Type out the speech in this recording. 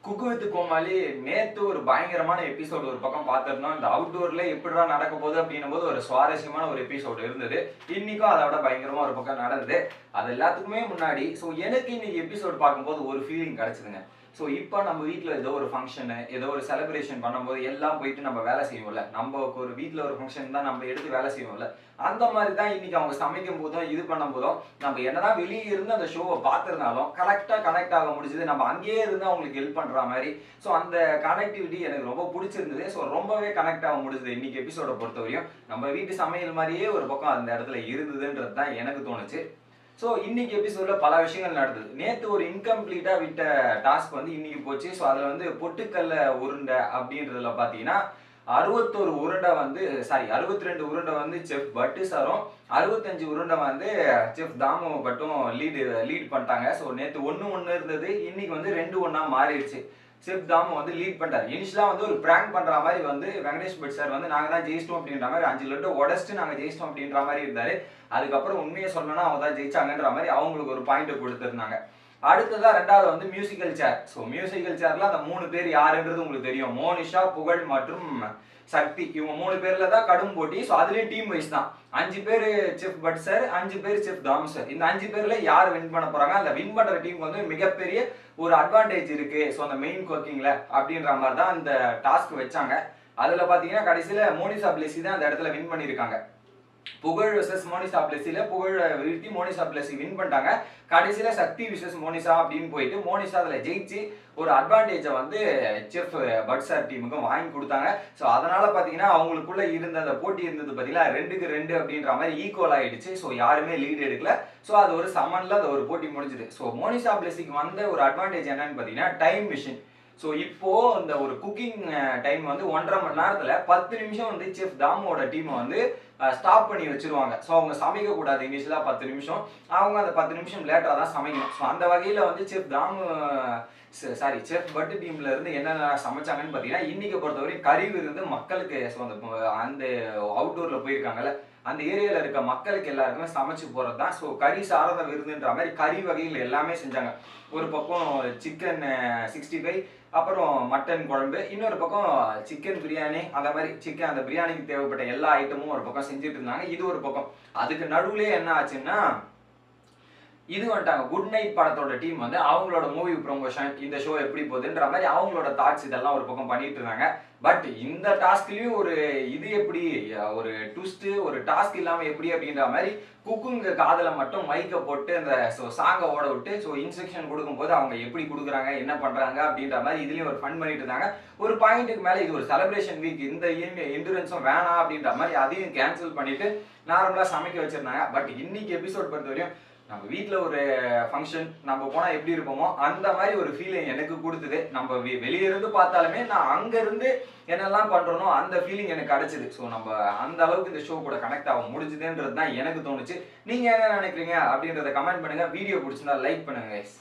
Cook with கோமாளி நேத்து ஒரு பயங்கரமான எபிசோடு ஒரு பக்கம் பார்த்துருந்தோம். இந்த அவுட்டோர்ல எப்படிடா நடக்க போகுது அப்படின்னும் போது ஒரு சுவாரஸ்யமான ஒரு எபிசோடு இருந்தது. இன்னைக்கும் அதை விட பயங்கரமா ஒரு பக்கம் நடந்தது. அது எல்லாத்துக்குமே முன்னாடி எனக்கு இன்னைக்கு எபிசோடு பார்க்கும்போது ஒரு ஃபீலிங் கிடைச்சதுங்க. இப்போ நம்ம வீட்டில் ஏதோ ஒரு ஃபங்க்ஷனு, ஏதோ ஒரு செலிப்ரேஷன் பண்ணும்போது எல்லாம் போயிட்டு நம்ம வேலை செய்வோம்ல. நம்ம ஒரு வீட்டில் ஒரு ஃபங்க்ஷன் தான் நம்ம எடுத்து வேலை செய்வோம்ல. அந்த மாதிரி தான் இன்னைக்கு அவங்க சமைக்கும் போதும் இது பண்ணும் போதும் நம்ம என்னதான் வெளியே இருந்து அந்த ஷோவை பார்த்துருந்தாலும் கரெக்டாக கனெக்ட் ஆக முடிஞ்சது. நம்ம அங்கேயே இருந்து அவங்களுக்கு ஹெல்ப் பண்ணுற மாதிரி. அந்த கனெக்டிவிட்டி எனக்கு ரொம்ப பிடிச்சிருந்தது. ரொம்பவே கனெக்ட் ஆக முடிஞ்சது இன்னைக்கு எபிசோட பொறுத்தவரையும். நம்ம வீட்டு சமையல் மாதிரியே ஒரு பக்கம் அந்த இடத்துல இருந்ததுன்றது தான் எனக்கு தோணுச்சு. இன்னைக்கு எபிசோட்ல பல விஷயங்கள் நடந்தது. நேத்து ஒரு இன்கம்ப்ளீட்டா விட்ட டாஸ்க் இன்னைக்கு போச்சு. அதுல பொட்டுக்கல்ல உருண்டை அப்படின்றதுல பாத்தீங்கன்னா 61 உருண்டை 62 உருண்டை செஃப் பட்டு சாரும், 65 உருண்டை செஃப் தாமு பட்டும் லீட் பண்ணிட்டாங்க. நேத்து 1-1 இருந்தது. இன்னைக்கு 2-1 மாறிடுச்சு. செஃப் தாமு லீட் பண்ணிட்டாரு. இனிஷியலா ஒரு பிராங்க் பண்ற மாதிரி வெங்கடேஷ் பட் சார் நாங்க தான் ஜெயிச்சிட்டோம் அப்படின்ற மாதிரி 5 லட்டு உடச்சிட்டு நாங்க ஜெயிச்சிட்டோம் அப்படின்ற மாதிரி இருந்தாரு. அதுக்கப்புறம் உண்மையை சொல்லணும்னா அவங்க தான் ஜெயிச்சாங்கன்ற மாதிரி அவங்களுக்கு ஒரு பாயிண்ட் கொடுத்துருந்தாங்க. அடுத்ததா ரெண்டாவது மியூசிக்கல் சேர். மியூசிக்கல் சேர்ல அந்த 3 பேர் யாருன்றது உங்களுக்கு தெரியும். மோனிஷா, புகழ் மற்றும் சக்தி. இவங்க 3 பேர்ல தான் கடும் போட்டி. அதுலயும் டீம் வைஸ் தான். 5 பேர் செஃப் பட் சார், 5 பேர் செஃப் தாம் சார். இந்த 5 பேர்ல யார் வின் பண்ண போறாங்க, அந்த வின் பண்ற டீம் மிகப்பெரிய ஒரு அட்வான்டேஜ் இருக்கு. அந்த மெயின் குக்கிங்ல அப்படின்ற மாதிரி தான் இந்த டாஸ்க் வச்சாங்க. அதுல பாத்தீங்கன்னா கடைசியில மோனிஷா பிளேசி தான் அந்த இடத்துல வின் பண்ணிருக்காங்க. புகழ் விசஸ் மோனிஷா பிளஸில புகழ் வீழ்த்தி மோனிஷா பிளஸி வின் பண்ணிட்டாங்க. கடைசியில சக்தி விசஸ் மோனிஷா அப்படின்னு போயிட்டு மோனிஷா அதுல ஜெயிச்சு ஒரு அட்வான்டேஜை செஃப் பட் சார் டீமுக்கு வாங்கி கொடுத்தாங்க. அதனால பாத்தீங்கன்னா அவங்களுக்குள்ள இருந்த அந்த போட்டி இருந்தது பாத்தீங்கன்னா 2-2 அப்படின்ற மாதிரி ஈக்குவல் ஆயிடுச்சு. யாருமே லீட் எடுக்கல. அது ஒரு சமன்ல அந்த ஒரு போட்டி முடிஞ்சது. மோனிஷா பிளஸிக்கு வந்த ஒரு அட்வான்டேஜ் என்னன்னு பாத்தீங்கன்னா டைம் மிஷின். இப்போ இந்த ஒரு குக்கிங் டைம் 1.5 மணி நேரத்துல 10 நிமிஷம் செஃப் தாமோட டீம் ஸ்டாப் பண்ணி வச்சிருவாங்க. அவங்க சமைக்க கூடாது. இனிஷியலா 10 நிமிஷம், அவங்க அந்த 10 நிமிஷம் லேட்டா தான் சமைக்கணும். அந்த வகையில செஃப் தாமு செஃப் பட் டீம்ல இருந்து என்னென்ன சமைச்சாங்கன்னு பாத்தீங்கன்னா இன்னைக்கு பொறுத்தவரை கறி விருந்து மக்களுக்கு அந்த அவுட்டோர்ல போயிருக்காங்கல்ல அந்த ஏரியால இருக்க மக்களுக்கு எல்லாருக்குமே சமைச்சு போறதுதான். கறி சார்ந்த விருதுன்ற மாதிரி கறி வகைகள் எல்லாமே செஞ்சாங்க. ஒரு பக்கம் சிக்கன் 65, அப்புறம் மட்டன் குழம்பு, இன்னொரு பக்கம் சிக்கன் பிரியாணி, அந்த மாதிரி அந்த பிரியாணிக்கு தேவைப்பட்ட எல்லா ஐட்டமும் ஒரு பக்கம் செஞ்சுட்டு இருந்தாங்க. இது ஒரு பக்கம். அதுக்கு நடுவுலயே என்ன ஆச்சுன்னா இது வந்துட்டாங்க குட் நைட் படத்தோட டீம் அவங்களோட மூவி ப்ரொமோஷன், இந்த ஷோ எப்படி போகுதுன்ற மாதிரி அவங்களோட தாட்ஸ் இதெல்லாம் ஒரு பக்கம் பண்ணிட்டு இருந்தாங்க. பட் இந்த டாஸ்க்லயும் ஒரு இது எப்படி ஒரு ட்விஸ்ட், ஒரு டாஸ்க் இல்லாம எப்படி அப்படின்ற மாதிரி குக்குங்க காதல மட்டும் மைக்க போட்டு அந்த சாங்க ஓட விட்டு இன்ஸ்ட்ரக்ஷன் கொடுக்கும்போது அவங்க எப்படி கொடுக்குறாங்க, என்ன பண்றாங்க அப்படின்ற மாதிரி இதுலயும் ஒரு ஃபன் பண்ணிட்டு இருந்தாங்க. ஒரு பாயிண்ட்டுக்கு மேல இது ஒரு செலிப்ரேஷன் வீக், இந்த எண்டுரன்ஸும் வேணாம் அப்படின்ற மாதிரி அதையும் கேன்சல் பண்ணிட்டு நார்மலா சமைக்க வச்சிருந்தாங்க. பட் இன்னைக்கு எபிசோட் பொறுத்தவரையும் நம்ம வீட்டில் ஒரு ஃபங்க்ஷன் நம்ம போனால் எப்படி இருப்போமோ அந்த மாதிரி ஒரு ஃபீலிங் எனக்கு கொடுத்தது. நம்ம வெளியே இருந்து பார்த்தாலுமே நான் அங்கேருந்து என்னெல்லாம் பண்ணுறனோ அந்த ஃபீலிங் எனக்கு கிடைச்சிது. நம்ம அந்த அளவுக்கு இந்த ஷோ கூட கனெக்ட் ஆக முடிஞ்சுதுன்றது தான் எனக்கு தோணுச்சு. நீங்கள் என்ன நினைக்கிறீங்க அப்படின்றத கமெண்ட் பண்ணுங்கள். வீடியோ பிடிச்சிருந்தா லைக் பண்ணுங்க கைஸ்.